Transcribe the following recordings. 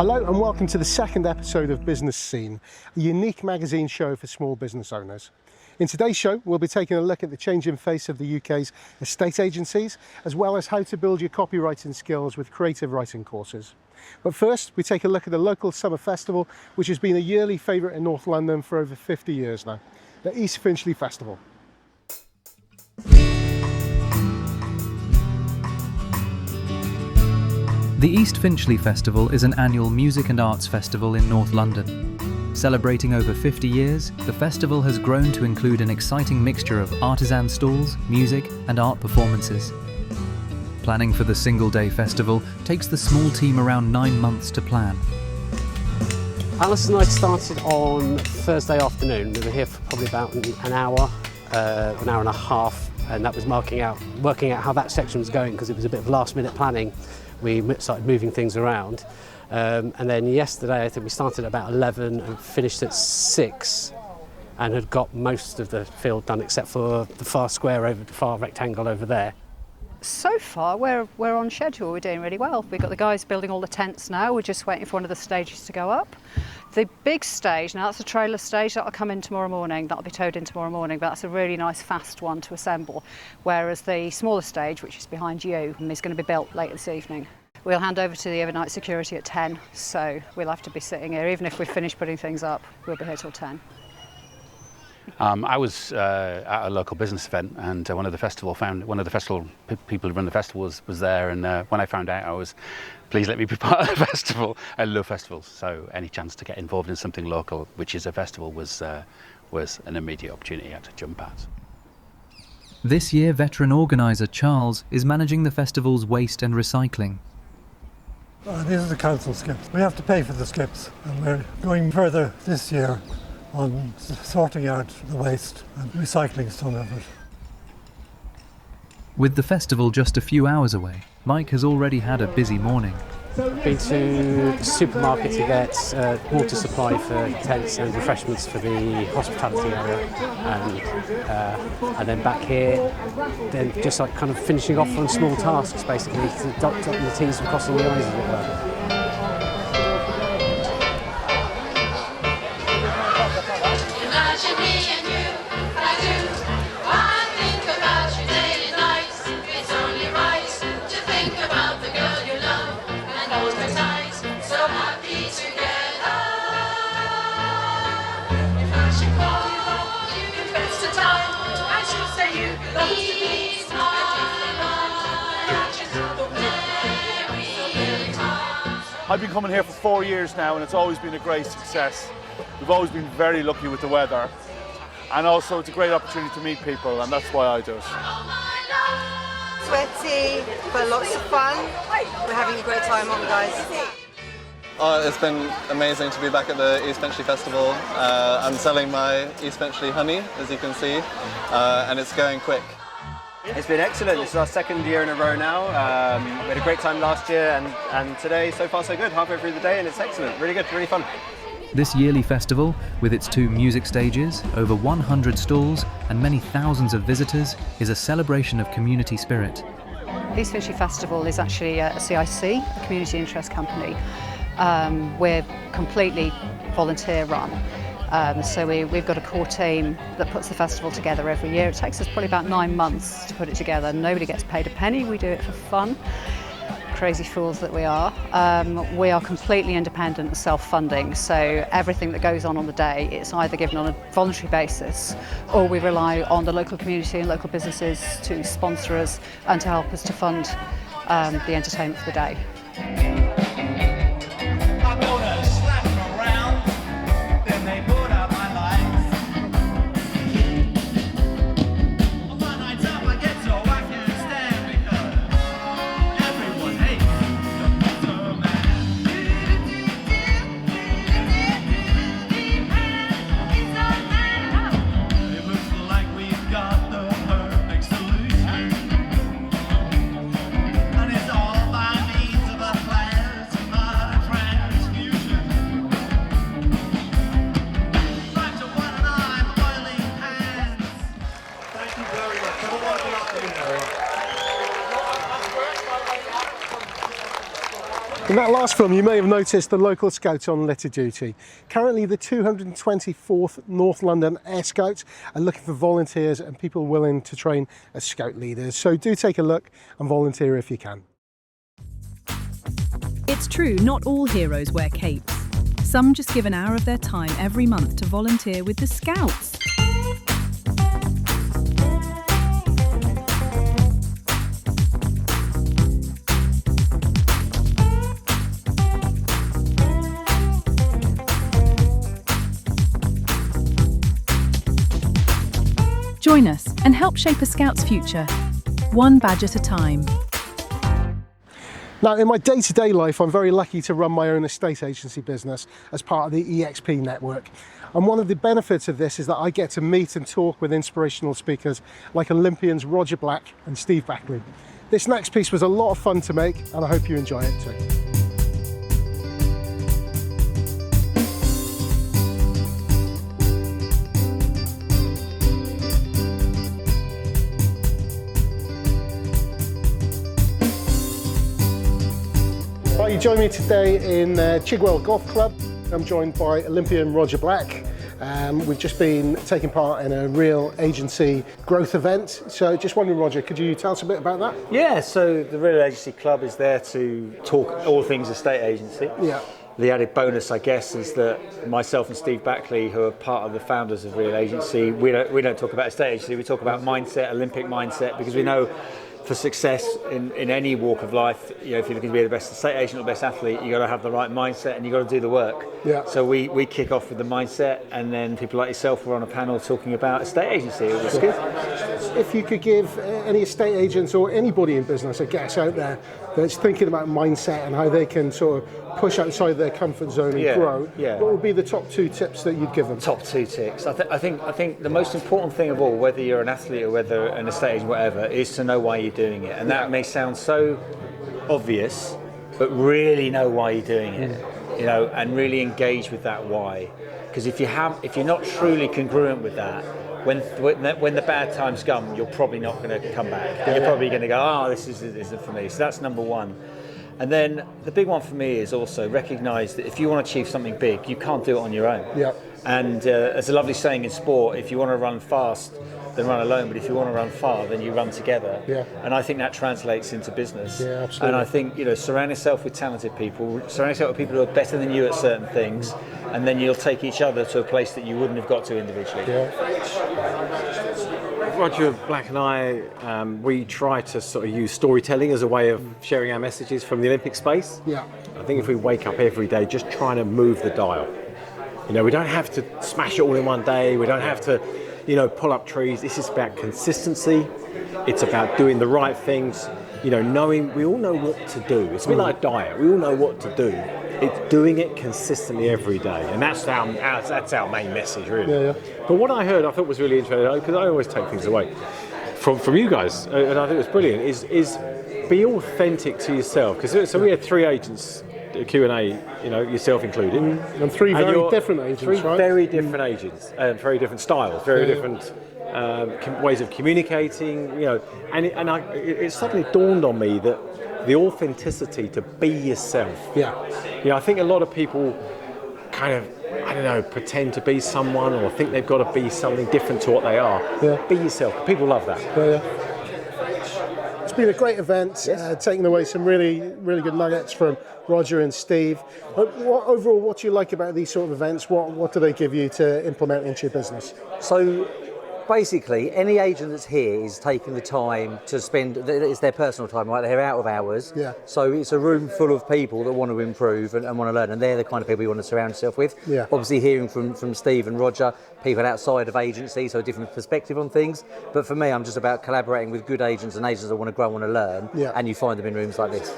Hello and welcome to the second episode of Business Scene, a unique magazine show for small business owners. In today's show, we'll be taking a look at the changing face of the UK's estate agencies, as well as how to build your copywriting skills with creative writing courses. But first, we take a look at the local summer festival, which has been a yearly favourite in North London for over 50 years now, the East Finchley Festival. The East Finchley Festival is an annual music and arts festival in North London. Celebrating over 50 years, the festival has grown to include an exciting mixture of artisan stalls, music and art performances. Planning for the single-day festival takes the small team around 9 months to plan. Alice and I started on Thursday afternoon. We were here for probably about an hour and a half, and that was working out how that section was going because it was a bit of last-minute planning. We started moving things around, and then yesterday I think we started at about 11 and finished at 6 and had got most of the field done except for the far square over the far rectangle over there. So far we're on schedule, we're doing really well. We've got the guys building all the tents now, we're just waiting for one of the stages to go up. The big stage, now that's a trailer stage, that'll come in tomorrow morning, that'll be towed in tomorrow morning, but that's a really nice fast one to assemble. Whereas the smaller stage, which is behind you, is going to be built later this evening. We'll hand over to the overnight security at 10, so we'll have to be sitting here. Even if we've finished putting things up, we'll be here till 10. I was at a local business event, and one of the festival people who run the festival was there, and when I found out, I was, please let me be part of the festival. I love festivals, so any chance to get involved in something local, which is a festival, was an immediate opportunity I had to jump at. This year, veteran organiser Charles is managing the festival's waste and recycling. These are the council skips. We have to pay for the skips, and we're going further this year on sorting out the waste and recycling some of it. With the festival just a few hours away, Mike has already had a busy morning. I've been to the supermarket to get water supply for tents and refreshments for the hospitality area, and then back here, then just like kind of finishing off on small tasks basically, dotting the T's and crossing the I's as it were. I've been coming here for 4 years now, and it's always been a great success. We've always been very lucky with the weather, and also it's a great opportunity to meet people, and that's why I do it. Sweaty, but lots of fun. We're having a great time, aren't we, guys? It's been amazing to be back at the East Finchley Festival. I'm selling my East Finchley honey, as you can see, and it's going quick. It's been excellent. This is our second year in a row now. We had a great time last year, and today, so far so good. Halfway through the day, and it's excellent. Really good, really fun. This yearly festival, with its 2 music stages, over 100 stalls and many thousands of visitors, is a celebration of community spirit. East Finchley Festival is actually a CIC, a community interest company. We're completely volunteer run. So we've got a core team that puts the festival together every year. It takes us probably about 9 months to put it together. Nobody gets paid a penny, we do it for fun. Crazy fools that we are. We are completely independent and self-funding, so everything that goes on the day, it's either given on a voluntary basis, or we rely on the local community and local businesses to sponsor us and to help us to fund the entertainment for the day. And it's all by means of a plan. In that last film, you may have noticed the local scouts on litter duty. Currently, the 224th North London Air Scouts are looking for volunteers and people willing to train as scout leaders. So do take a look and volunteer if you can. It's true, not all heroes wear capes. Some just give an hour of their time every month to volunteer with the Scouts. Join us and help shape a Scout's future, one badge at a time. Now, in my day-to-day life, I'm very lucky to run my own estate agency business as part of the EXP network. And one of the benefits of this is that I get to meet and talk with inspirational speakers like Olympians Roger Black and Steve Backley. This next piece was a lot of fun to make, and I hope you enjoy it too. You join me today in Chigwell Golf Club. I'm joined by Olympian Roger Black. We've just been taking part in a real agency growth event. So just wondering, Roger, could you tell us a bit about that? Yeah, so the Real Agency Club is there to talk all things estate agency. Yeah. The added bonus, I guess, is that myself and Steve Backley, who are part of the founders of Real Agency, we don't talk about estate agency, we talk about mindset, Olympic mindset, because we know for success in any walk of life, you know, if you're looking to be the best estate agent or best athlete, you got to have the right mindset and you got to do the work. Yeah. So we kick off with the mindset, and then people like yourself were on a panel talking about estate agency. It was good. If you could give any estate agents or anybody in business, I guess, out there that's thinking about mindset and how they can sort of push outside their comfort zone and grow, what would be the top 2 tips that you'd give them? Top 2 tips. I think the most important thing of all, whether you're an athlete or whether an estate agent, whatever, is to know why you're doing it. And that may sound so obvious, but really know why you're doing it, you know, and really engage with that why. Because if you're not truly congruent with that, when the bad times come, you're probably not going to come back. You're probably going to go, oh, this isn't for me. So that's number 1. And then the big one for me is also recognise that if you want to achieve something big, you can't do it on your own. Yeah. And there's a lovely saying in sport: if you want to run fast, then run alone. But if you want to run far, then you run together. Yeah. And I think that translates into business. Yeah, absolutely. And I think, you know, surround yourself with talented people, surround yourself with people who are better than you at certain things, and then you'll take each other to a place that you wouldn't have got to individually. Yeah. Roger Black and I, we try to sort of use storytelling as a way of sharing our messages from the Olympic space. Yeah. I think if we wake up every day just trying to move the dial, you know, we don't have to smash it all in one day. We don't have to, you know, pull up trees. This is about consistency. It's about doing the right things. You know, knowing, we all know what to do. It's a bit like a diet. We all know what to do. It's doing it consistently every day, and that's our main message, really. Yeah. But what I heard, I thought was really interesting, because I always take things away from you guys, and I think it was brilliant. Is be authentic to yourself. Because we had 3 agents. Q&A, you know, yourself included, and 3 very different agents, 3 right? very different agents, very different styles, very different ways of communicating, you know. And it suddenly dawned on me that the authenticity to be yourself. Yeah. You know, I think a lot of people kind of, I don't know, pretend to be someone or think they've got to be something different to what they are. Yeah. Be yourself. People love that. Yeah. It's been a great event, taking away some really, really good nuggets from Roger and Steve. Overall, what do you like about these sort of events? What do they give you to implement into your business? So basically, any agent that's here is taking the time to spend, it's their personal time, right? They're out of hours. Yeah. So it's a room full of people that want to improve and want to learn, and they're the kind of people you want to surround yourself with. Yeah. Obviously, hearing from Steve and Roger, people outside of agency, so a different perspective on things. But for me, I'm just about collaborating with good agents and agents that want to grow and want to learn, and you find them in rooms like this.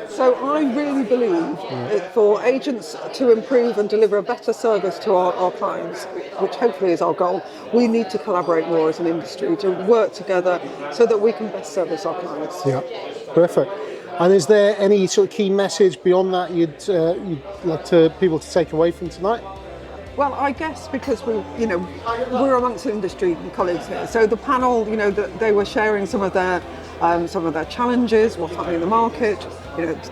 So I really believe that for agents to improve and deliver a better service to our clients, which hopefully is our goal, we need to collaborate more as an industry to work together so that we can best service our clients. Yeah, perfect. And is there any sort of key message beyond that you'd like people to take away from tonight? Well, I guess because we're amongst industry colleagues here. So the panel, they were sharing some of their some of their challenges, what's happening in the market,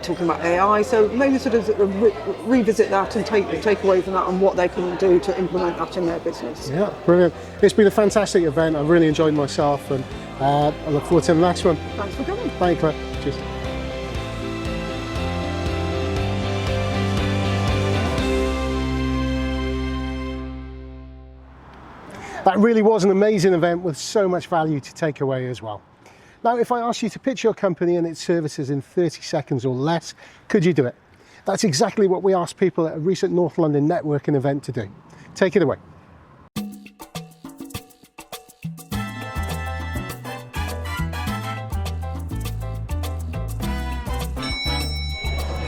talking about AI. So maybe sort of revisit that and take away from that and what they can do to implement that in their business. Yeah, brilliant. It's been a fantastic event. I really enjoyed myself, and I look forward to the next one. Thanks for coming. Thank you, Claire. Cheers. That really was an amazing event with so much value to take away as well. Now, if I asked you to pitch your company and its services in 30 seconds or less, could you do it? That's exactly what we asked people at a recent North London networking event to do. Take it away.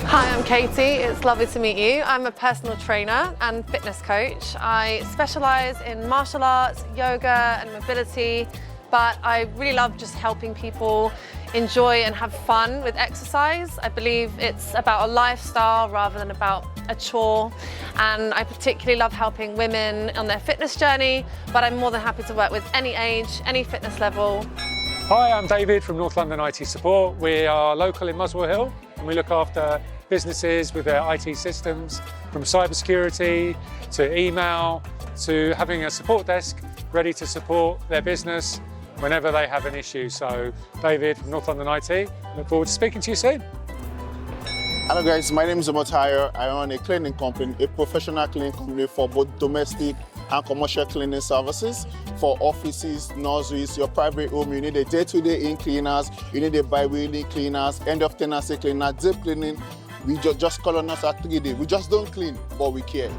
Hi, I'm Katie. It's lovely to meet you. I'm a personal trainer and fitness coach. I specialise in martial arts, yoga and mobility, but I really love just helping people enjoy and have fun with exercise. I believe it's about a lifestyle rather than about a chore, and I particularly love helping women on their fitness journey, but I'm more than happy to work with any age, any fitness level. Hi, I'm David from North London IT Support. We are local in Muswell Hill, and we look after businesses with their IT systems, from cybersecurity to email to having a support desk ready to support their business whenever they have an issue. So David from North London IT, look forward to speaking to you soon. Hello guys, my name is Omotaya. I own a cleaning company, a professional cleaning company for both domestic and commercial cleaning services for offices, nurseries, your private home. You need a day-to-day in cleaners, you need a bi-weekly cleaners, end of tenancy cleaner, deep cleaning. We just call on us at 3D. We just don't clean, but we care.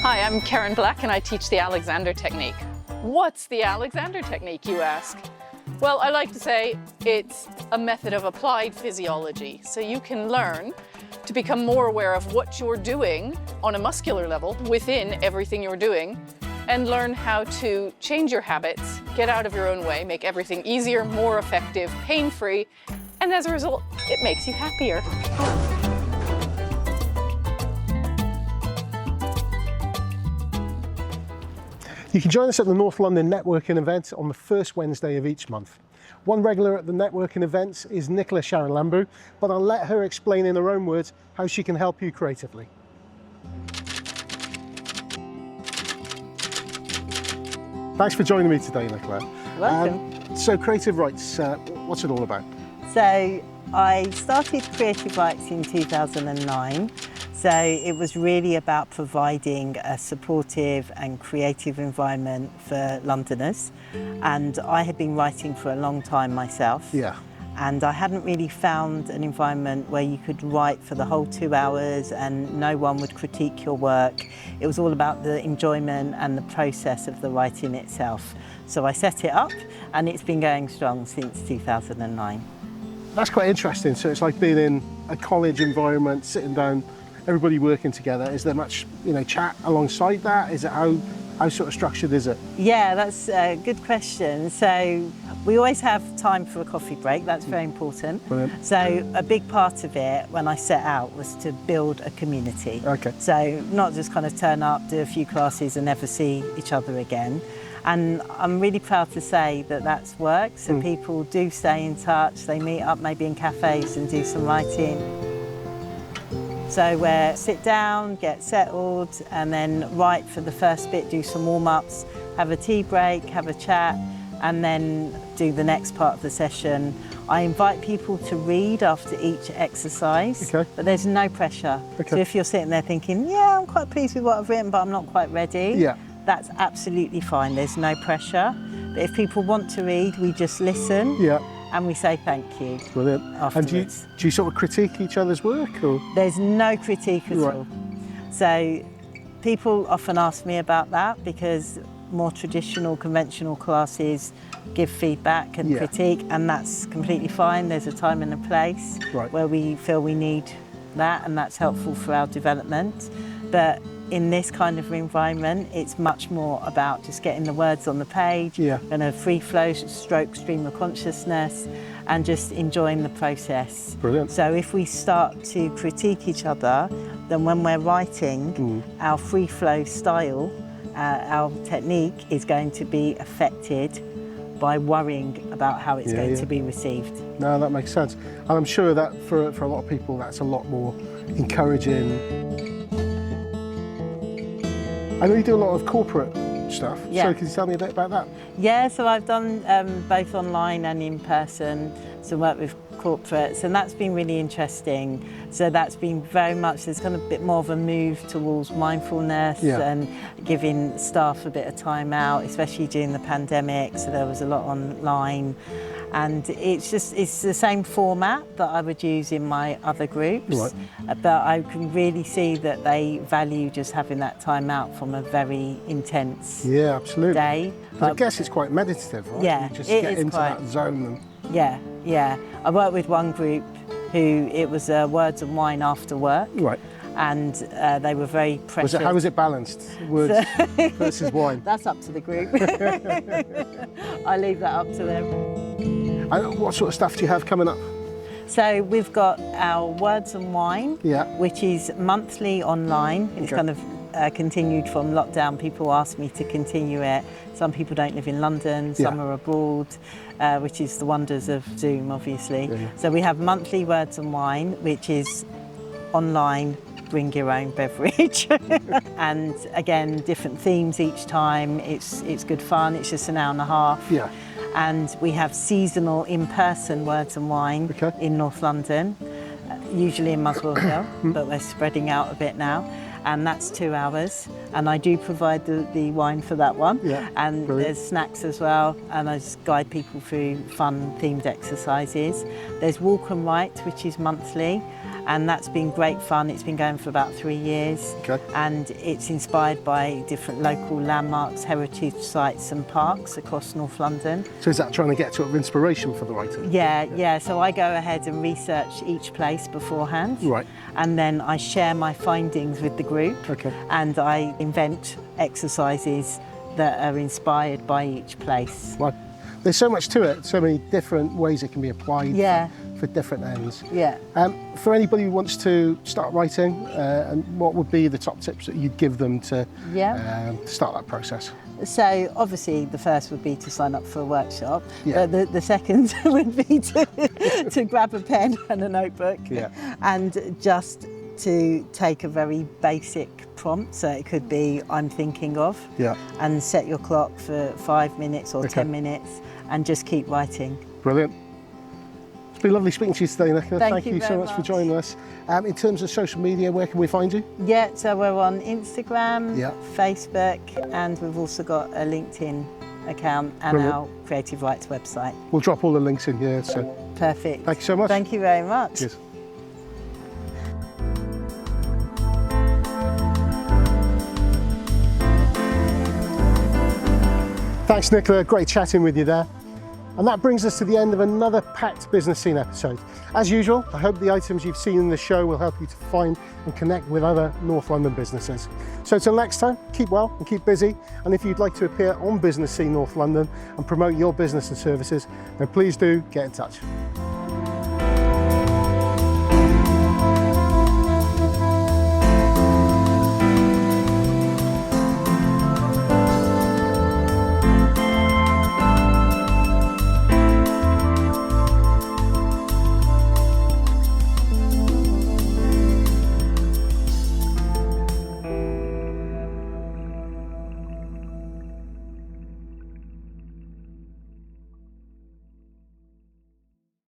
Hi, I'm Karen Black and I teach the Alexander Technique. What's the Alexander Technique, you ask? Well, I like to say it's a method of applied physiology. So you can learn to become more aware of what you're doing on a muscular level within everything you're doing, and learn how to change your habits, get out of your own way, make everything easier, more effective, pain-free, and as a result, it makes you happier. You can join us at the North London networking event on the first Wednesday of each month. One regular at the networking events is Nicola Sharon Lambu, but I'll let her explain in her own words how she can help you creatively. Thanks for joining me today, Nicola. Welcome. So Creative Rights, what's it all about? So I started Creative Rights in 2009. So it was really about providing a supportive and creative environment for Londoners. And I had been writing for a long time myself. Yeah. And I hadn't really found an environment where you could write for the whole 2 hours and no one would critique your work. It was all about the enjoyment and the process of the writing itself. So I set it up and it's been going strong since 2009. That's quite interesting. So it's like being in a college environment, sitting down, everybody working together. Is there much, chat alongside that? Is it how sort of structured is it? Yeah, that's a good question. So we always have time for a coffee break. That's very important. Brilliant. So a big part of it when I set out was to build a community. Okay. So not just kind of turn up, do a few classes and never see each other again. And I'm really proud to say that that's worked. So people do stay in touch. They meet up maybe in cafes and do some writing. So we'll sit down, get settled, and then write for the first bit, do some warm-ups, have a tea break, have a chat, and then do the next part of the session. I invite people to read after each exercise, but there's no pressure. So if you're sitting there thinking, yeah, I'm quite pleased with what I've written, but I'm not quite ready, that's absolutely fine. There's no pressure. But if people want to read, we just listen. And we say thank you. Brilliant. Afterwards. And do you sort of critique each other's work? Or? There's no critique at all. So people often ask me about that because more traditional, conventional classes give feedback and critique, and that's completely fine. There's a time and a place where we feel we need that, and that's helpful for our development. But in this kind of environment, it's much more about just getting the words on the page and a free flow stroke stream of consciousness and just enjoying the process. Brilliant. So if we start to critique each other, then when we're writing, our free flow style, our technique is going to be affected by worrying about how it's going to be received. No, that makes sense. And I'm sure that for a lot of people, that's a lot more encouraging. I know you do a lot of corporate stuff, so can you tell me a bit about that? Yeah, so I've done both online and in person, so work with corporates, and that's been really interesting. So that's been very much, there's kind of a bit more of a move towards mindfulness and giving staff a bit of time out, especially during the pandemic, so there was a lot online. And it's the same format that I would use in my other groups, but I can really see that they value just having that time out from a very intense day. I guess it's quite meditative, right? Yeah, you just get into that zone. Yeah. I worked with one group who it was words and wine after work. Right. And they were very precious. How was it balanced? Words versus wine? That's up to the group. I leave that up to them. And what sort of stuff do you have coming up? So we've got our Words and Wine, which is monthly online. It's kind of continued from lockdown. People ask me to continue it. Some people don't live in London, some are abroad, which is the wonders of Zoom, obviously. So we have monthly Words and Wine, which is online, bring your own beverage. And again, different themes each time. It's good fun. It's just an hour and a half. And we have seasonal in-person Words and Wine in North London, usually in Muswell Hill, but we're spreading out a bit now. And that's 2 hours. And I do provide the wine for that one. And there's snacks as well. And I just guide people through fun themed exercises. There's Walk and Write, which is monthly. And that's been great fun. It's been going for about 3 years. And it's inspired by different local landmarks, heritage sites and parks across North London. So is that trying to get sort of inspiration for the writer? Yeah. So I go ahead and research each place beforehand. And then I share my findings with the group. And I invent exercises that are inspired by each place. There's so much to it, so many different ways it can be applied for different ends. For anybody who wants to start writing, and what would be the top tips that you'd give them to start that process? So obviously the first would be to sign up for a workshop. The second would be to grab a pen and a notebook and just to take a very basic prompt. So it could be I'm thinking of, and set your clock for 5 minutes or 10 minutes and just keep writing. Brilliant. It's been lovely speaking to you today, Nicola. Thank you so much for joining us. In terms of social media, where can we find you? So we're on Instagram, Facebook, and we've also got a LinkedIn account and our Creative Rights website. We'll drop all the links in here. So perfect. Thank you so much. Thank you very much. Cheers. Thanks, Nicola. Great chatting with you there. And that brings us to the end of another packed Business Scene episode. As usual, I hope the items you've seen in the show will help you to find and connect with other North London businesses. So till next time, keep well and keep busy. And if you'd like to appear on Business Scene North London and promote your business and services, then please do get in touch.